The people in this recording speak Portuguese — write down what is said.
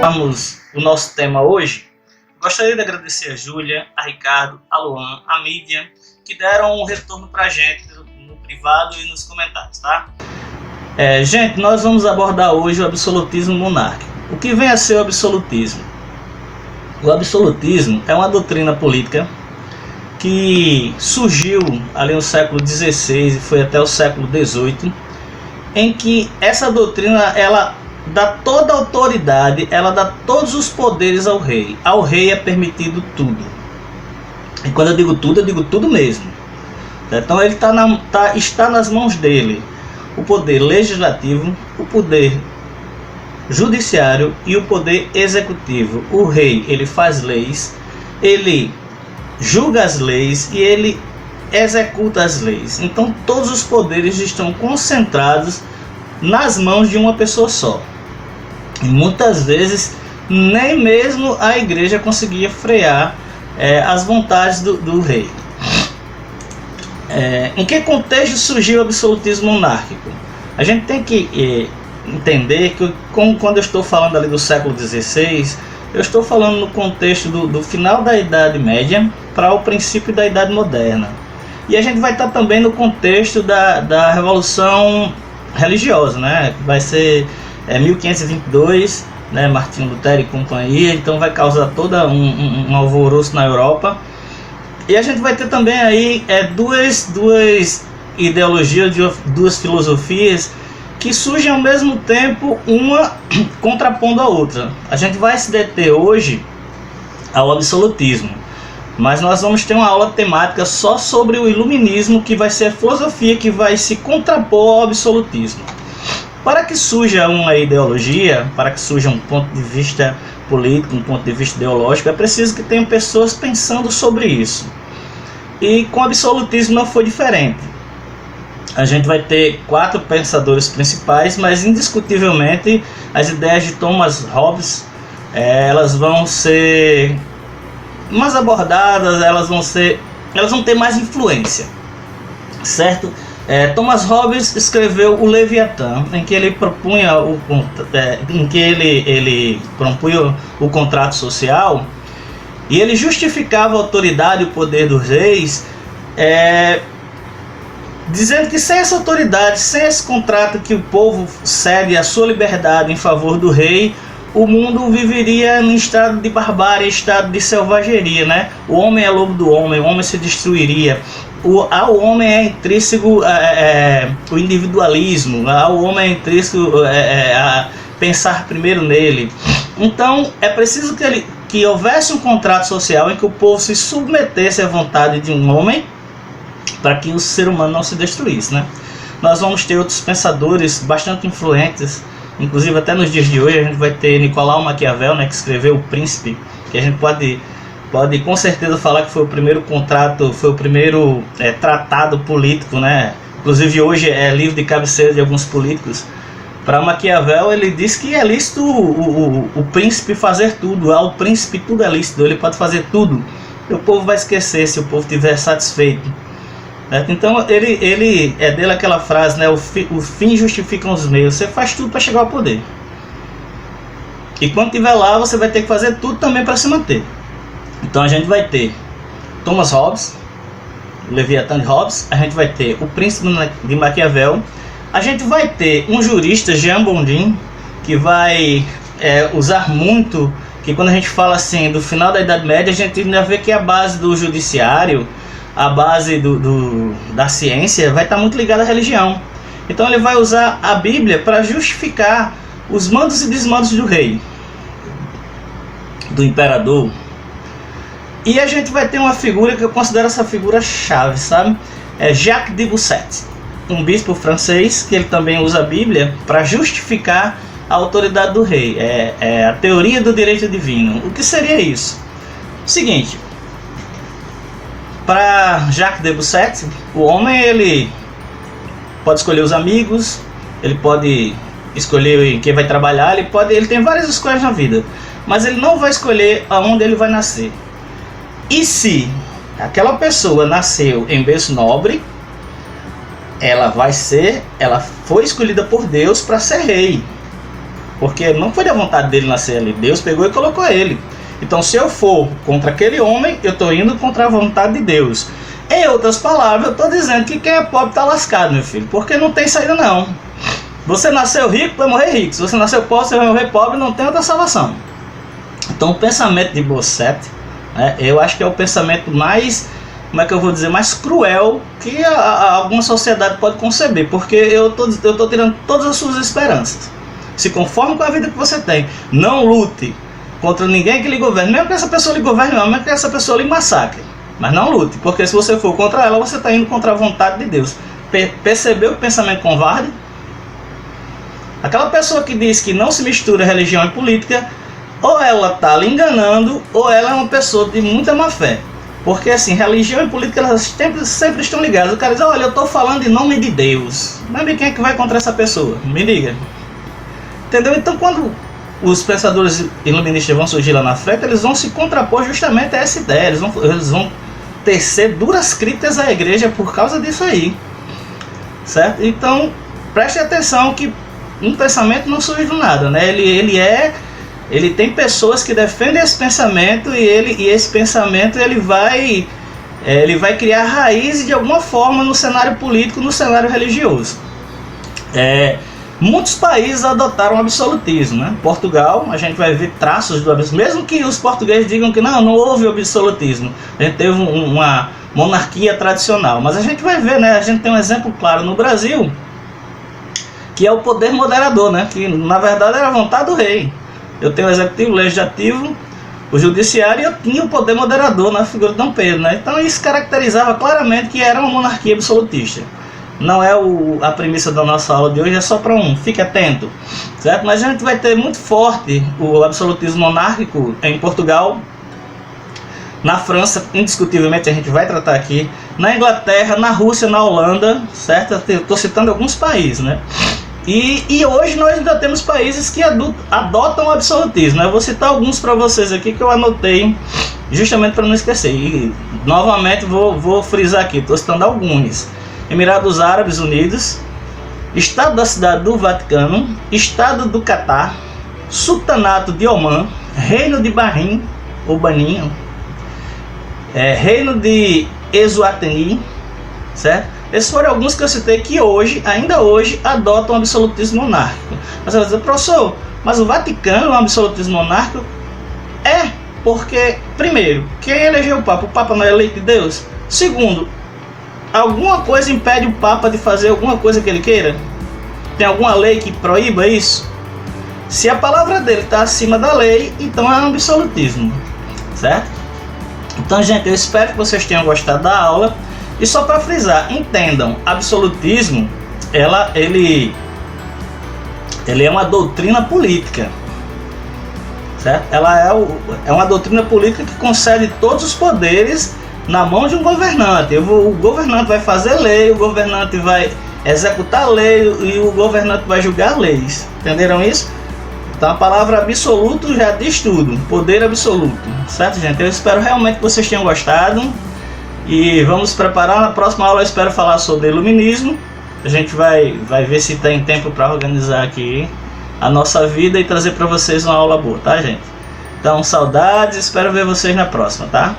Vamos o nosso tema hoje. Gostaria de agradecer a Júlia, a Ricardo, a Luan, a Mídia, que deram um retorno pra gente no privado e nos comentários, tá? Gente, nós vamos abordar hoje o absolutismo monárquico. O que vem a ser o absolutismo? O absolutismo é uma doutrina política que surgiu ali no século XVI e foi até o século XVIII, em que essa doutrina ela dá toda a autoridade, ela dá todos os poderes ao rei. Ao rei é permitido tudo. E quando eu digo tudo mesmo. Então ele está nas mãos dele o poder legislativo, o poder judiciário e o poder executivo. O rei, ele faz leis, ele julga as leis e ele executa as leis. Então todos os poderes estão concentrados nas mãos de uma pessoa só. E muitas vezes nem mesmo a igreja conseguia frear as vontades do rei. Em que contexto surgiu o absolutismo monárquico? A gente tem que entender que quando eu estou falando ali do século XVI, eu estou falando no contexto do final da Idade Média para o princípio da Idade Moderna. E a gente vai estar também no contexto da Revolução Religiosa, né? Que vai ser 1522, né? Martinho Lutero e companhia, então vai causar todo um alvoroço na Europa. E a gente vai ter também aí duas ideologias, duas filosofias que surgem ao mesmo tempo, uma contrapondo a outra. A gente vai se deter hoje ao absolutismo, mas nós vamos ter uma aula temática só sobre o iluminismo, que vai ser a filosofia que vai se contrapor ao absolutismo. Para que surja uma ideologia, para que surja um ponto de vista político, um ponto de vista ideológico, é preciso que tenham pessoas pensando sobre isso. E com o absolutismo não foi diferente. A gente vai ter 4 pensadores principais, mas indiscutivelmente as ideias de Thomas Hobbes elas vão ser mais abordadas, elas vão ter mais influência, certo? Thomas Hobbes escreveu o Leviatã, em que ele propunha o contrato social, e ele justificava a autoridade e o poder dos reis, dizendo que sem essa autoridade, sem esse contrato que o povo cede a sua liberdade em favor do rei, o mundo viveria em estado de barbárie, estado de selvageria, né? O homem é lobo do homem, o homem se destruiria. Ao homem é intrínseco o individualismo, ao homem é intrínseco a pensar primeiro nele. Então é preciso que houvesse um contrato social em que o povo se submetesse à vontade de um homem para que o ser humano não se destruísse, né? Nós vamos ter outros pensadores bastante influentes, inclusive até nos dias de hoje. A gente vai ter Nicolau Maquiavel, né, que escreveu O Príncipe, que a gente pode com certeza falar que foi o primeiro contrato, foi o primeiro tratado político, né? Inclusive hoje é livro de cabeceira de alguns políticos. Para Maquiavel, ele diz que é lícito o príncipe fazer tudo. Ao príncipe tudo é lícito, ele pode fazer tudo. E o povo vai esquecer se o povo estiver satisfeito. Então ele é dele aquela frase, né? O fim justifica os meios. Você faz tudo para chegar ao poder. E quando estiver lá, você vai ter que fazer tudo também para se manter. Então a gente vai ter Thomas Hobbes, o Leviatã de Hobbes, a gente vai ter o Príncipe de Maquiavel, a gente vai ter um jurista, Jean Bodin, que vai usar muito, que quando a gente fala assim do final da Idade Média, a gente ainda vê que a base do judiciário, a base da ciência vai estar muito ligada à religião. Então ele vai usar a Bíblia para justificar os mandos e desmandos do rei, do imperador. E a gente vai ter uma figura que eu considero essa figura chave, sabe? Jacques de Busset, um bispo francês, que ele também usa a Bíblia para justificar a autoridade do rei. A teoria do direito divino. O que seria isso? O seguinte, para Jacques de Busset, o homem ele pode escolher os amigos, ele pode escolher em quem vai trabalhar, ele tem várias escolhas na vida, mas ele não vai escolher aonde ele vai nascer. E se aquela pessoa nasceu em berço nobre, ela foi escolhida por Deus para ser rei. porque não foi da vontade dele nascer ali, Deus pegou e colocou ele. Então se eu for contra aquele homem, eu estou indo contra a vontade de Deus. Em outras palavras, eu estou dizendo que quem é pobre está lascado, meu filho, porque não tem saída não. Você nasceu rico, vai morrer rico. Se você nasceu pobre, você vai morrer pobre, não tem outra salvação. Então o pensamento de Bossuet, né, eu acho que é o pensamento mais, como é que eu vou dizer, mais cruel que alguma sociedade pode conceber, porque eu tô tirando todas as suas esperanças. Se conforme com a vida que você tem, não lute contra ninguém que lhe governe, mesmo que essa pessoa lhe governe, não, mesmo que essa pessoa lhe massacre, mas não lute, porque se você for contra ela, você está indo contra a vontade de Deus. Percebeu o pensamento covarde? Aquela pessoa que diz que não se mistura religião e política, ou ela está lhe enganando, ou ela é uma pessoa de muita má fé. Porque assim, religião e política, elas sempre estão ligadas. O cara diz, olha, eu estou falando em nome de Deus. Mas quem é que vai contra essa pessoa? Me diga. Entendeu? Então quando os pensadores iluministas vão surgir lá na frente, eles vão se contrapor justamente a essa ideia. Eles vão tecer duras críticas à igreja por causa disso aí. Certo? Então, preste atenção que um pensamento não surge do nada, né? Ele tem pessoas que defendem esse pensamento e esse pensamento ele vai criar raízes de alguma forma no cenário político, no cenário religioso. Muitos países adotaram o absolutismo, né? Portugal, a gente vai ver traços do absolutismo, mesmo que os portugueses digam que não houve absolutismo, a gente teve uma monarquia tradicional, mas a gente vai ver, né? A gente tem um exemplo claro no Brasil, que é o poder moderador, né? Que na verdade era a vontade do rei. Eu tenho o executivo, o legislativo, o judiciário, e eu tinha o poder moderador na figura de Dom Pedro, né? Então isso caracterizava claramente que era uma monarquia absolutista. Não é a premissa da nossa aula de hoje, é só para fique atento, certo? Mas a gente vai ter muito forte o absolutismo monárquico em Portugal, na França, indiscutivelmente a gente vai tratar aqui, na Inglaterra, na Rússia, na Holanda, certo? Eu estou citando alguns países, né? E hoje nós ainda temos países que adotam o absolutismo, né? Eu vou citar alguns para vocês aqui que eu anotei justamente para não esquecer. E novamente vou frisar aqui, estou citando alguns. Emirados Árabes Unidos, Estado da Cidade do Vaticano, Estado do Catar, Sultanato de Omã, Reino de Bahrein, ou Benin, Reino de Eswatini, certo? Esses foram alguns que eu citei que ainda hoje, adotam o absolutismo monárquico. Mas você vai dizer, professor, mas o Vaticano é um absolutismo monárquico? É, porque, primeiro, quem elegeu o Papa? O Papa não é eleito de Deus? Segundo, alguma coisa impede o Papa de fazer alguma coisa que ele queira? Tem alguma lei que proíba isso? Se a palavra dele está acima da lei, então é um absolutismo, certo? Então, gente, eu espero que vocês tenham gostado da aula. E só para frisar, entendam, absolutismo, ele é uma doutrina política, certo? Ela é uma doutrina política que concede todos os poderes na mão de um governante. O governante vai fazer lei, o governante vai executar lei e o governante vai julgar leis. Entenderam isso? Então a palavra absoluto já diz tudo, poder absoluto, certo, gente? Eu espero realmente que vocês tenham gostado. E vamos preparar, na próxima aula eu espero falar sobre iluminismo. A gente vai ver se tem tempo para organizar aqui a nossa vida e trazer para vocês uma aula boa, tá, gente? Então, saudades, espero ver vocês na próxima, tá?